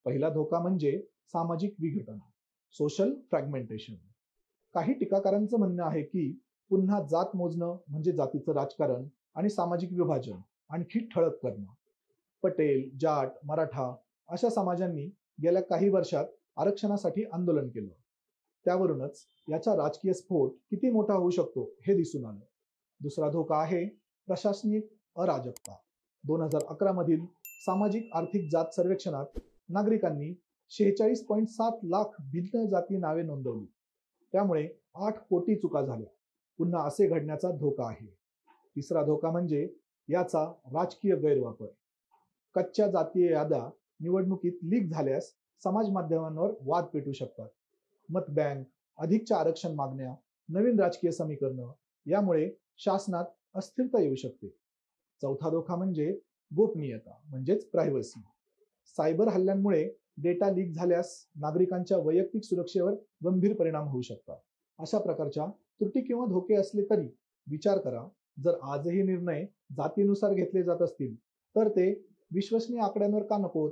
पहिला धोका म्हणजे सामाजिक विघटन, सोशल फ्रॅगमेंटेशन. काही टीकाकारांचं म्हणणं आहे की पुन्हा जात मोजणं म्हणजे जातीचं राजकारण आणि सामाजिक विभाजन आणखी ठळक करणं. पटेल, जाट, मराठा अशा समाजांनी गेल्या काही वर्षात आरक्षणासाठी आंदोलन केलं. त्यावरूनच याचा राजकीय स्फोट किती मोठा होऊ शकतो हे दिसून आलं. दुसरा धोका आहे प्रशासनिक अराजकता. 2011 मधील सामाजिक आर्थिक जात सर्वेक्षणात नागरिकांनी 46.7 लाख भिन्न जाती नावे नोंदवली. त्यामुळे 8 कोटी चुका झाल्या. पुन्हा असे घडण्याचा धोका आहे. तिसरा धोका म्हणजे याचा राजकीय गैरवापर. कच्च्या जातीय याद्या निवडणुकीत लीक झाल्यास समाज माध्यमांवर वाद पेटू शकतात. मतबँक, अधिकच्या आरक्षण मागण्या, नवीन राजकीय समीकरणं यामुळे शासनात अस्थिरता येऊ शकते. चौथा धोका म्हणजे गोपनीयता म्हणजेच प्रायव्हसी. सायबर हल्ल्यांमुळे डेटा लीक झाल्यास नागरिकांच्या वैयक्तिक सुरक्षेवर गंभीर परिणाम होऊ शकतात. अशा प्रकारच्या त्रुटी किंवा धोके असले तरी विचार करा, जर आजही निर्णय जातीनुसार घेतले जात असतील तर ते विश्वसनीय आकड्यांवर का नकोत?